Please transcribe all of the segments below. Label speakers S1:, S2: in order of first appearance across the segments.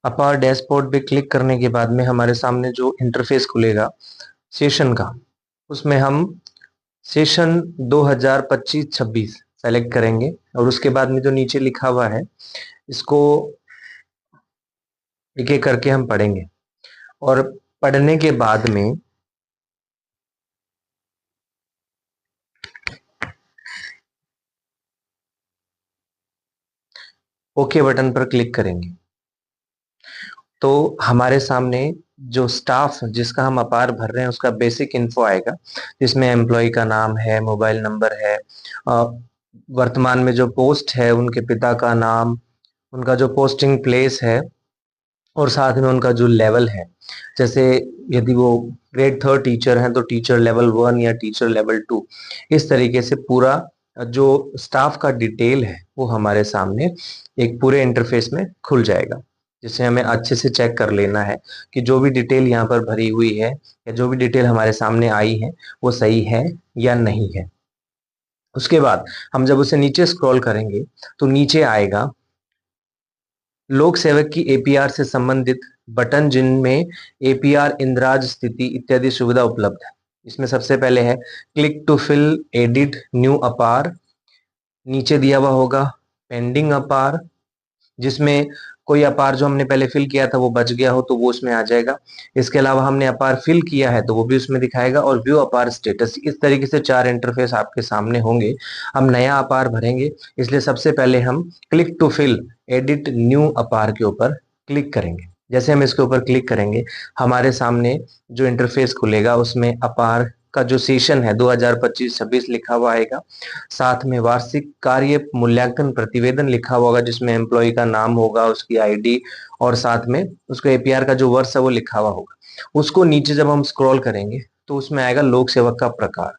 S1: अपार डैशबोर्ड पे क्लिक करने के बाद में हमारे सामने जो इंटरफेस खुलेगा सेशन का, उसमें हम सेशन 2025-26 सेलेक्ट करेंगे और उसके बाद में जो नीचे लिखा हुआ है इसको एक एक करके हम पढ़ेंगे। और पढ़ने के बाद में ओके बटन पर क्लिक करेंगे तो हमारे सामने जो स्टाफ जिसका हम अपार भर रहे हैं उसका बेसिक इन्फो आएगा, जिसमें एम्प्लॉय का नाम है, मोबाइल नंबर है, वर्तमान में जो पोस्ट है उनके पिता का नाम, उनका जो पोस्टिंग प्लेस है और साथ में उनका जो लेवल है। जैसे यदि वो ग्रेड थर्ड टीचर हैं तो टीचर लेवल 1 या टीचर लेवल 2, इस तरीके से पूरा जो स्टाफ का डिटेल है वो हमारे सामने एक पूरे इंटरफेस में खुल जाएगा, जिसे हमें अच्छे से चेक कर लेना है कि जो भी डिटेल यहाँ पर भरी हुई है या जो भी डिटेल हमारे सामने आई है वो सही है या नहीं है। उसके बाद हम जब उसे नीचे स्क्रॉल करेंगे तो नीचे आएगा लोक सेवक की एपीआर से संबंधित बटन, जिनमें एपीआर इंद्राज स्थिति इत्यादि सुविधा उपलब्ध है। इसमें सबसे पहले है click to fill edit new APAR, नीचे दिया हुआ होगा पेंडिंग अपार, जिसमें कोई अपार जो हमने पहले फिल किया था वो बच गया हो तो वो उसमें आ जाएगा। इसके अलावा हमने अपार फिल किया है तो वो भी उसमें दिखाएगा, और व्यू अपार स्टेटस। इस तरीके से 4 इंटरफेस आपके सामने होंगे। हम नया अपार भरेंगे, इसलिए सबसे पहले हम click to fill edit new APAR के ऊपर क्लिक करेंगे। जैसे हम इसके ऊपर क्लिक करेंगे हमारे सामने जो इंटरफेस खुलेगा उसमें अपार का जो सेशन है 2025-26 लिखा हुआ आएगा, साथ में वार्षिक कार्य मूल्यांकन प्रतिवेदन लिखा हुआ होगा जिसमें एम्प्लॉय का नाम होगा, उसकी आईडी और साथ में उसको एपीआर का जो वर्ष है वो लिखा हुआ होगा। उसको नीचे जब हम स्क्रॉल करेंगे तो उसमें आएगा लोक सेवक का प्रकार,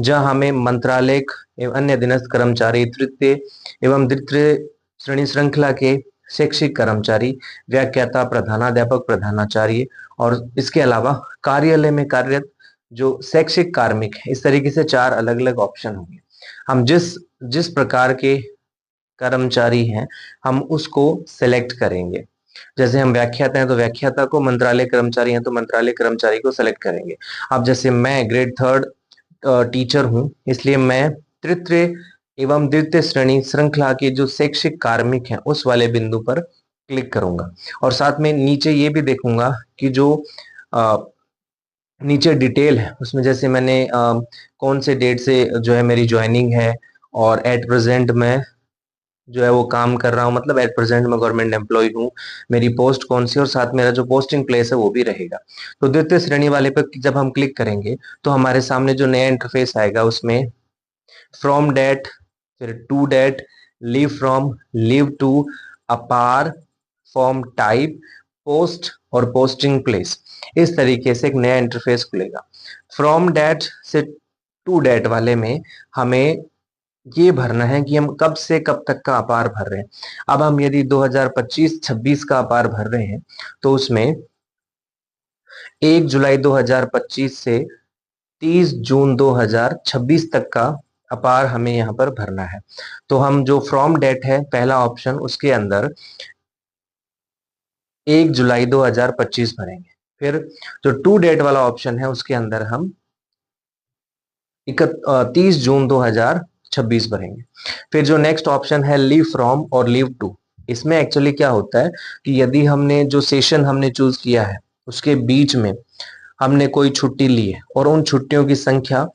S1: जहां हमें मंत्रालय एवं अन्य अधीनस्थ कर्मचारी, तृतीय एवं द्वितीय श्रेणी श्रृंखला के शैक्षिक कर्मचारी, व्याख्याता, प्रधानाध्यापक, प्रधानाचार्य और इसके अलावा कार्यालय में कार्यरत जो शैक्षिक कार्मिक है। इस तरीके से 4 अलग अलग ऑप्शन होंगे। हम जिस जिस प्रकार के कर्मचारी हैं हम उसको सेलेक्ट करेंगे। जैसे हम व्याख्याता हैं तो व्याख्याता को, मंत्रालय कर्मचारी हैं तो मंत्रालय कर्मचारी को सेलेक्ट करेंगे। अब जैसे मैं ग्रेड थर्ड टीचर हूं, इसलिए मैं तृतीय एवं द्वितीय श्रेणी श्रृंखला के जो शैक्षिक कार्मिक हैं उस वाले बिंदु पर क्लिक करूंगा। और साथ में नीचे ये भी देखूंगा कि जो अ, नीचे डिटेल है उसमें जैसे मैंने कौन से डेट से जो है मेरी ज्वाइनिंग है, और एट प्रेजेंट मैं जो है वो काम कर रहा हूँ, मतलब एट प्रेजेंट मैं गवर्नमेंट एम्प्लॉय हूँ, मेरी पोस्ट कौन सी और साथ मेरा जो पोस्टिंग प्लेस है वो भी रहेगा। तो द्वितीय श्रेणी वाले पर जब हम क्लिक करेंगे तो हमारे सामने जो नया इंटरफेस आएगा उसमें फ्रॉम डेट, फिर to date, leave from, leave to, APAR, form type, post और पोस्टिंग प्लेस, इस तरीके से एक नया इंटरफेस खुलेगा। फ्रॉम डेट से टू डेट वाले में हमें ये भरना है कि हम कब से कब तक का अपार भर रहे हैं। अब हम यदि 2025-26 का अपार भर रहे हैं तो उसमें 1 जुलाई 2025 से 30 जून 2026 तक का अपार हमें यहाँ पर भरना है। तो हम जो फ्रॉम डेट है पहला ऑप्शन, उसके अंदर 1 जुलाई 2025 भरेंगे। फिर जो टू डेट वाला ऑप्शन है उसके अंदर हम 30 जून 2026 भरेंगे। फिर जो नेक्स्ट ऑप्शन है लीव फ्रॉम और लीव टू, इसमें एक्चुअली क्या होता है कि यदि हमने जो सेशन हमने चूज किया है उसके बीच में हमने कोई छुट्टी ली है और उन छुट्टियों की संख्या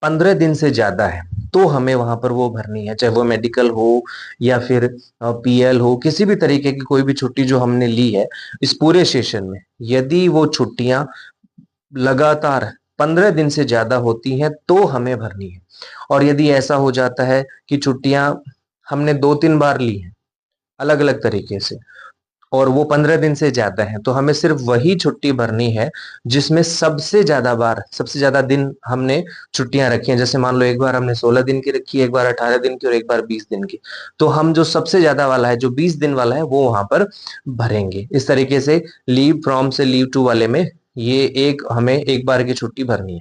S1: 15 दिन से ज्यादा है तो हमें वहां पर वो भरनी है, चाहे वो मेडिकल हो या फिर पीएल हो, किसी भी तरीके की कोई भी छुट्टी जो हमने ली है इस पूरे सेशन में, यदि वो छुट्टियां लगातार 15 दिन से ज्यादा होती हैं तो हमें भरनी है। और यदि ऐसा हो जाता है कि छुट्टियां हमने 2-3 बार ली हैं अलग अलग तरीके से और वो 15 दिन से ज्यादा है तो हमें सिर्फ वही छुट्टी भरनी है जिसमें सबसे ज्यादा बार, सबसे ज्यादा दिन हमने छुट्टियां रखी हैं। जैसे मान लो एक बार हमने 16 दिन की रखी है, एक बार 18 दिन की और एक बार 20 दिन की, तो हम जो सबसे ज्यादा वाला है जो 20 दिन वाला है वो वहां पर भरेंगे। इस तरीके से लीव फ्रॉम से लीव टू वाले में ये एक हमें एक बार की छुट्टी भरनी है।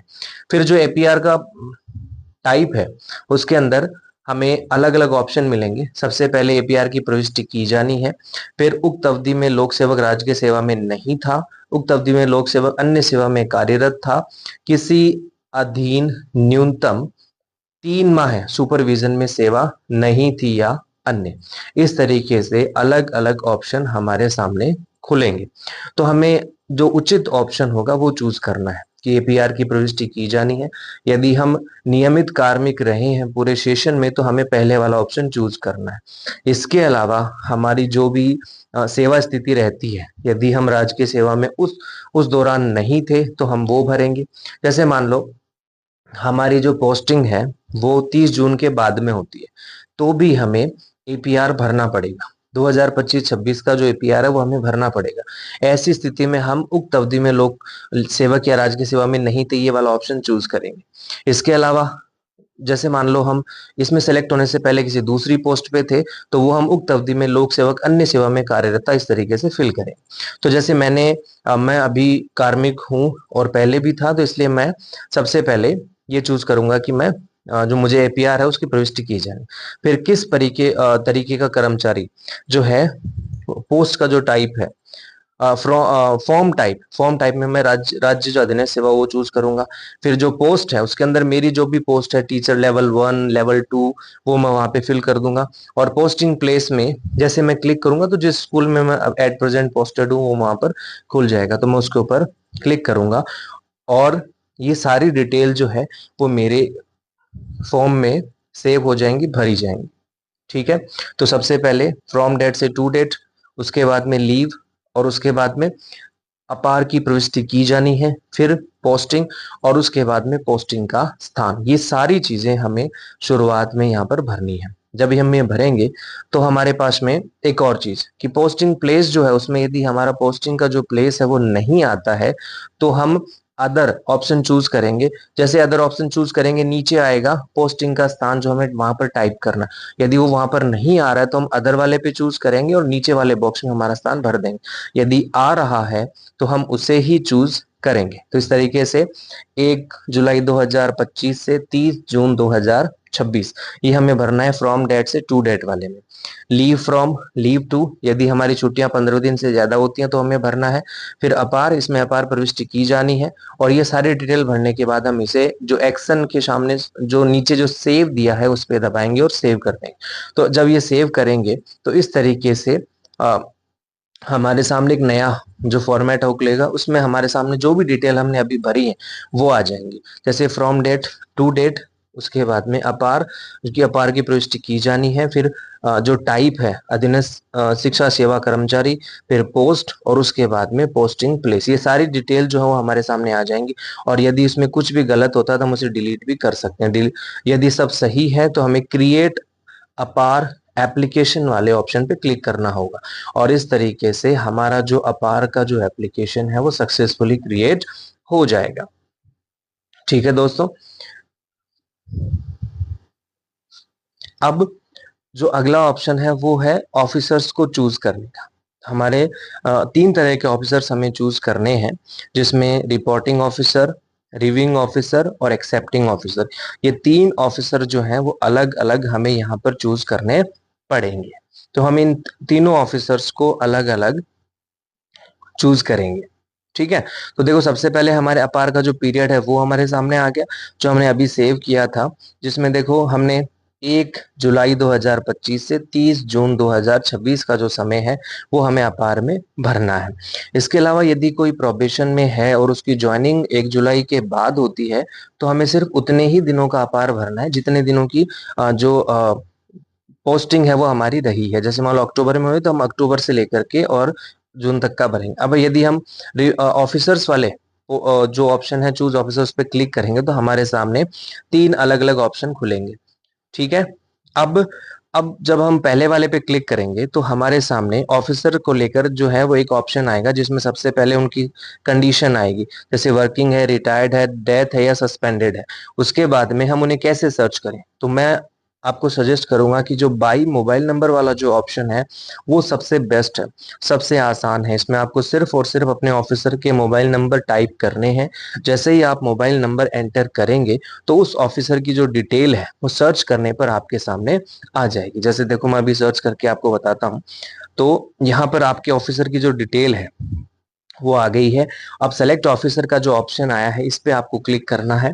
S1: फिर जो एपीआर का टाइप है उसके अंदर हमें अलग अलग ऑप्शन मिलेंगे। सबसे पहले एपीआर की प्रविष्टि की जानी है, फिर उक्त अवधि में लोक सेवक राजकीय सेवा में नहीं था, उक्त अवधि में लोक सेवक अन्य सेवा में कार्यरत था, किसी अधीन न्यूनतम 3 माह सुपरविजन में सेवा नहीं थी या अन्य। इस तरीके से अलग अलग ऑप्शन हमारे सामने खुलेंगे। तो हमें जो उचित ऑप्शन होगा वो चूज करना है कि एपीआर की प्रविष्टि की जानी है। यदि हम नियमित कार्मिक रहे हैं पूरे सेशन में तो हमें पहले वाला ऑप्शन चूज करना है। इसके अलावा हमारी जो भी सेवा स्थिति रहती है, यदि हम राजकीय सेवा में उस दौरान नहीं थे तो हम वो भरेंगे। जैसे मान लो हमारी जो पोस्टिंग है वो 30 जून के बाद में होती है, तो भी हमें एपीआर भरना पड़ेगा। 2025-26 का जो एपीआर है वो हमें भरना पड़ेगा। ऐसी स्थिति में हम उक्त अवधि में लोक सेवक या राजकीय सेवा में नहीं थे, ये वाला ऑप्शन चूज करेंगे। इसके अलावा जैसे मान लो हम इसमें सेलेक्ट होने से पहले किसी दूसरी पोस्ट पे थे, तो वो हम उक्त अवधि में लोक सेवक अन्य सेवा में कार्यरत था, इस तरीके से फिल करें। तो जैसे मैं अभी कार्मिक हूं और पहले भी था, तो इसलिए मैं सबसे पहले ये चूज करूंगा कि मैं जो मुझे एपीआर है उसकी प्रविष्टि की जाए। फिर किस तरीके का कर्मचारी जो है, पोस्ट का जो टाइप है, फॉर्म टाइप में मैं राज्य जो अधीनस्थ सेवा वो चूज करूंगा। फिर जो पोस्ट है उसके अंदर मेरी जो भी पोस्ट है, टीचर लेवल 1 लेवल 2, वो मैं वहां पे फिल कर दूंगा। और पोस्टिंग प्लेस में जैसे मैं क्लिक करूंगा तो जिस स्कूल में मैं एट प्रेजेंट पोस्टेड हूँ वो वहां पर खुल जाएगा, तो मैं उसके ऊपर क्लिक करूंगा और ये सारी डिटेल जो है वो मेरे फॉर्म में सेव हो जाएंगी, भरी जाएंगी। ठीक है, तो सबसे पहले फ्रॉम डेट से टू डेट, उसके बाद में लीव, और उसके बाद में अपार की प्रविष्टि की जानी है, फिर पोस्टिंग, और उसके बाद में पोस्टिंग का स्थान। ये सारी चीजें हमें शुरुआत में यहाँ पर भरनी है। जब हम ये भरेंगे तो हमारे पास में एक और चीज कि पोस्टिंग प्लेस जो है उसमें यदि हमारा पोस्टिंग का जो प्लेस है वो नहीं आता है तो हम अदर ऑप्शन चूज करेंगे। जैसे अदर ऑप्शन चूज करेंगे, नीचे आएगा पोस्टिंग का स्थान जो हमें वहां पर टाइप करना। यदि वो वहां पर नहीं आ रहा है तो हम अदर वाले पे चूज करेंगे और नीचे वाले बॉक्स में हमारा स्थान भर देंगे। यदि आ रहा है तो हम उसे ही चूज करेंगे। तो इस तरीके से 1 जुलाई 2025 से 30 जून 2026 ये हमें भरना है फ्रॉम डेट से टू डेट वाले में। लीव फ्रॉम, लीव टू, यदि हमारी छुट्टियां 15 दिन से ज्यादा होती हैं तो हमें भरना है। फिर अपार, इसमें अपार प्रविष्टि की जानी है। और ये सारी डिटेल भरने के बाद हम इसे जो एक्शन के सामने जो नीचे जो सेव दिया है उस पर दबाएंगे और सेव कर देंगे। तो जब ये सेव करेंगे तो इस तरीके से हमारे सामने एक नया जो फॉर्मेट है वो खुलेगा, उसमें हमारे सामने जो भी डिटेल हमने अभी भरी है वो आ जाएंगी। जैसे फ्रॉम डेट टू डेट, उसके बाद में अपार, की अपार की प्रविष्टि की जानी है। फिर जो टाइप है अधीनस्थ शिक्षा सेवा कर्मचारी, फिर पोस्ट, और उसके बाद में पोस्टिंग प्लेस। ये सारी डिटेल जो है वो हमारे सामने आ जाएंगी। और यदि इसमें कुछ भी गलत होता है तो हम उसे डिलीट भी कर सकते हैं। यदि सब सही है तो हमें क्रिएट अपार एप्लीकेशन वाले ऑप्शन पे क्लिक करना होगा, और इस तरीके से हमारा जो अपार का जो एप्लीकेशन है वो सक्सेसफुली क्रिएट हो जाएगा। ठीक है दोस्तों, अब जो अगला ऑप्शन है वो है ऑफिसर्स को चूज करने का। हमारे 3 तरह के ऑफिसर्स हमें चूज करने हैं, जिसमें रिपोर्टिंग ऑफिसर, रिव्यूइंग ऑफिसर और एक्सेप्टिंग ऑफिसर। ये 3 ऑफिसर जो हैं वो अलग अलग हमें यहाँ पर चूज करने पड़ेंगे। तो हम इन तीनों ऑफिसर्स को अलग अलग चूज करेंगे। ठीक है, तो देखो सबसे पहले हमारे अपार का जो पीरियड है वो हमारे सामने आ गया, जो हमने अभी सेव किया था, जिसमें देखो हमने 1 जुलाई 2025 से 30 जून 2026 का जो समय है वो हमें अपार में भरना है। इसके अलावा यदि कोई प्रोबेशन में है और उसकी ज्वाइनिंग 1 जुलाई के बाद होती है तो हमें सिर्फ उतने ही दिनों का अपार भरना है जितने दिनों की जो पोस्टिंग है वो हमारी रही है। जैसे मान लो अक्टूबर में हुई तो हम अक्टूबर से लेकर के और जून तक का भरेंगे। अब यदि हम ऑफिसर्स वाले जो ऑप्शन है चूज ऑफिसर्स पे क्लिक करेंगे तो हमारे सामने 3 अलग अलग ऑप्शन खुलेंगे। ठीक है, अब अब जब हम पहले वाले पे क्लिक करेंगे तो हमारे सामने ऑफिसर को लेकर जो है वो एक ऑप्शन आएगा, जिसमें सबसे पहले उनकी कंडीशन आएगी, जैसे वर्किंग है, रिटायर्ड है, डेथ है या सस्पेंडेड है। उसके बाद में हम उन्हें कैसे सर्च करें, तो मैं आपको सजेस्ट करूंगा कि जो बाई मोबाइल नंबर वाला जो ऑप्शन है वो सबसे बेस्ट है, सबसे आसान है। इसमें आपको सिर्फ और सिर्फ अपने ऑफिसर के मोबाइल नंबर टाइप करने हैं। जैसे ही आप मोबाइल नंबर एंटर करेंगे तो उस ऑफिसर की जो डिटेल है वो सर्च करने पर आपके सामने आ जाएगी। जैसे देखो मैं अभी सर्च करके आपको बताता हूँ। तो यहाँ पर आपके ऑफिसर की जो डिटेल है वो आ गई है। अब सेलेक्ट ऑफिसर का जो ऑप्शन आया है इस पे आपको क्लिक करना है,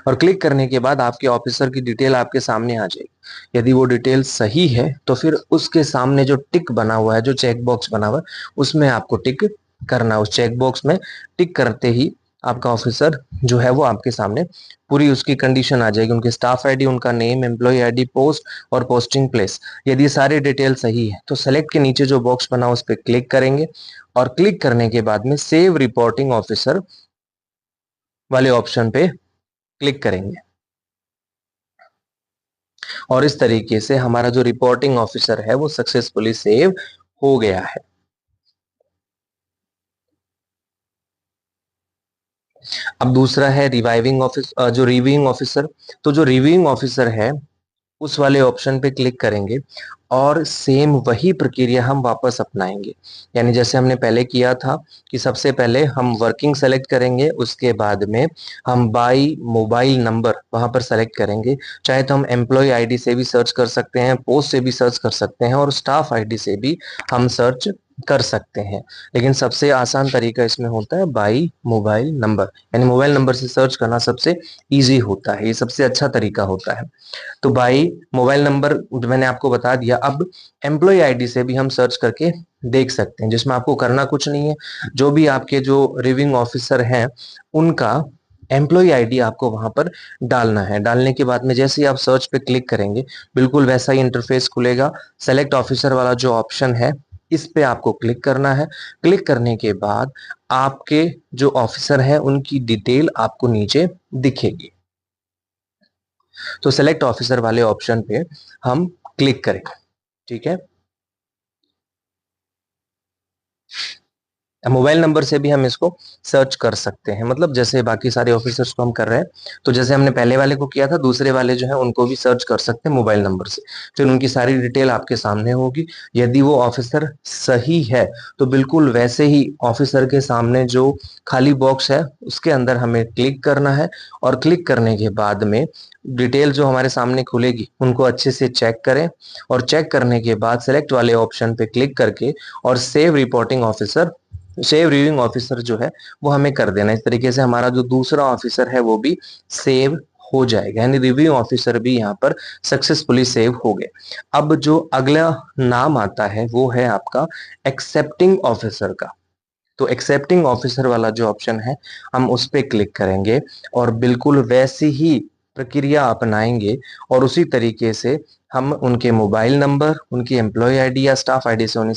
S1: और क्लिक करने के बाद आपके ऑफिसर की डिटेल आपके सामने आ जाएगी। यदि वो डिटेल सही है तो फिर उसके सामने जो टिक बना हुआ है, जो चेक बॉक्स बना हुआ है, उसमें आपको टिक करना है। उस चेक बॉक्स में टिक करते ही आपका ऑफिसर जो है वो आपके सामने पूरी उसकी कंडीशन आ जाएगी, उनके स्टाफ आईडी, उनका नेम, एम्प्लॉय आईडी, पोस्ट और पोस्टिंग प्लेस। यदि सारी डिटेल सही है तो सेलेक्ट के नीचे जो बॉक्स बना उस पर क्लिक करेंगे, और क्लिक करने के बाद में सेव रिपोर्टिंग ऑफिसर वाले ऑप्शन पे क्लिक करेंगे, और इस तरीके से हमारा जो रिपोर्टिंग ऑफिसर है वो सक्सेसफुली सेव हो गया है। अब दूसरा है रिवाइविंग ऑफिस जो रिव्यूइंग ऑफिसर। तो जो रिव्यूइंग ऑफिसर है उस वाले ऑप्शन पे क्लिक करेंगे, और सेम वही प्रक्रिया हम वापस अपनाएंगे। यानी जैसे हमने पहले किया था कि सबसे पहले हम वर्किंग सेलेक्ट करेंगे, उसके बाद में हम बाई मोबाइल नंबर वहां पर सेलेक्ट करेंगे। चाहे तो हम एम्प्लॉय आईडी से भी सर्च कर सकते हैं, पोस्ट से भी सर्च कर सकते हैं, और स्टाफ आईडी से भी हम सर्च कर सकते हैं। लेकिन सबसे आसान तरीका इसमें होता है बाई मोबाइल नंबर, यानी मोबाइल नंबर से सर्च करना सबसे इजी होता है, ये सबसे अच्छा तरीका होता है। तो भाई मोबाइल नंबर मैंने आपको बता दिया। अब एम्प्लॉय आईडी से भी हम सर्च करके देख सकते हैं, जिसमें आपको करना कुछ नहीं है। जो भी आपके जो रिव्यूइंग ऑफिसर हैं उनका एम्प्लॉय आईडी आपको वहां पर डालना है। डालने के बाद में जैसे ही आप सर्च पे क्लिक करेंगे बिल्कुल वैसा ही इंटरफेस खुलेगा। सेलेक्ट ऑफिसर वाला जो ऑप्शन है इस पे आपको क्लिक करना है। क्लिक करने के बाद आपके जो ऑफिसर है उनकी डिटेल आपको नीचे दिखेगी। तो सेलेक्ट ऑफिसर वाले ऑप्शन पे हम क्लिक करेंगे, ठीक है। मोबाइल नंबर से भी हम इसको सर्च कर सकते हैं, मतलब जैसे बाकी सारे ऑफिसर्स को हम कर रहे हैं, तो जैसे हमने पहले वाले को किया था दूसरे वाले जो है उनको भी सर्च कर सकते हैं मोबाइल नंबर से। फिर उनकी सारी डिटेल आपके सामने होगी। यदि वो ऑफिसर सही है तो बिल्कुल वैसे ही ऑफिसर के सामने जो खाली बॉक्स है उसके अंदर हमें क्लिक करना है, और क्लिक करने के बाद में डिटेल जो हमारे सामने खुलेगी उनको अच्छे से चेक करें, और चेक करने के बाद सेलेक्ट वाले ऑप्शन पे क्लिक करके और save reporting officer, save reviewing officer जो है वो हमें कर देना। इस तरीके से हमारा जो दूसरा ऑफिसर है वो भी सेव हो जाएगा, यानी रिव्यू ऑफिसर भी यहाँ पर सक्सेसफुली सेव हो गए। अब जो अगला नाम आता है वो है आपका एक्सेप्टिंग ऑफिसर का। तो एक्सेप्टिंग ऑफिसर वाला जो ऑप्शन है हम उस पर क्लिक करेंगे, और बिल्कुल वैसी ही प्रक्रिया अपनाएंगे, और उसी तरीके से हम उनके मोबाइल नंबर, उनकी एम्प्लॉय आईडी या स्टाफ आईडी से उन्हें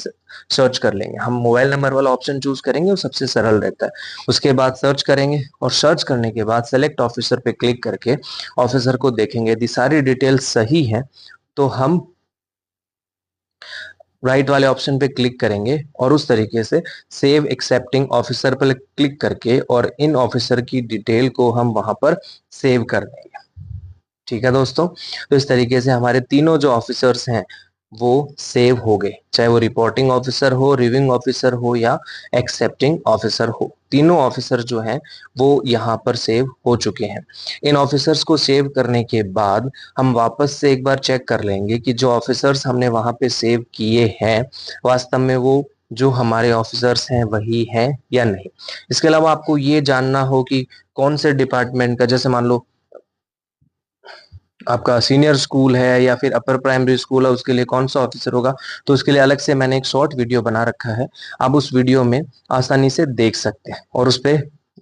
S1: सर्च कर लेंगे। हम मोबाइल नंबर वाला ऑप्शन चूज करेंगे, वो सबसे सरल रहता है। उसके बाद सर्च करेंगे, और सर्च करने के बाद सेलेक्ट ऑफिसर पे क्लिक करके ऑफिसर को देखेंगे। यदि सारी डिटेल सही है तो हम राइट वाले ऑप्शन पे क्लिक करेंगे, और उस तरीके से सेव एक्सेप्टिंग ऑफिसर पर क्लिक करके और इन ऑफिसर की डिटेल को हम वहां पर सेव कर देंगे। ठीक है दोस्तों, तो इस तरीके से हमारे तीनों जो ऑफिसर्स हैं वो सेव हो गए, चाहे वो रिपोर्टिंग ऑफिसर हो, रिव्यूइंग ऑफिसर हो या एक्सेप्टिंग ऑफिसर हो। तीनों ऑफिसर जो हैं वो यहाँ पर सेव हो चुके हैं। इन ऑफिसर्स को सेव करने के बाद हम वापस से एक बार चेक कर लेंगे कि जो ऑफिसर्स हमने वहां पे सेव किए हैं वास्तव में वो जो हमारे ऑफिसर्स हैं वही हैं या नहीं। इसके अलावा आपको ये जानना हो कि कौन से डिपार्टमेंट का, जैसे मान लो आपका सीनियर स्कूल है या फिर अपर प्राइमरी स्कूल है, उसके लिए कौन सा ऑफिसर होगा, तो उसके लिए अलग से मैंने एक शॉर्ट वीडियो बना रखा है। आप उस वीडियो में आसानी से देख सकते हैं, और उस पे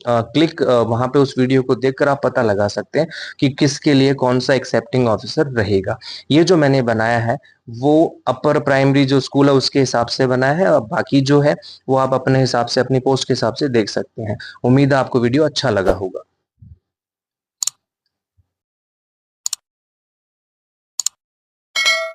S1: क्लिक वहां पे उस वीडियो को देखकर आप पता लगा सकते हैं कि किसके लिए कौन सा एक्सेप्टिंग ऑफिसर रहेगा। ये जो मैंने बनाया है वो अपर प्राइमरी जो स्कूल है उसके हिसाब से बनाया है, और बाकी जो है वो आप अपने हिसाब से, अपनी पोस्ट के हिसाब से देख सकते हैं। उम्मीद है आपको वीडियो अच्छा लगा होगा।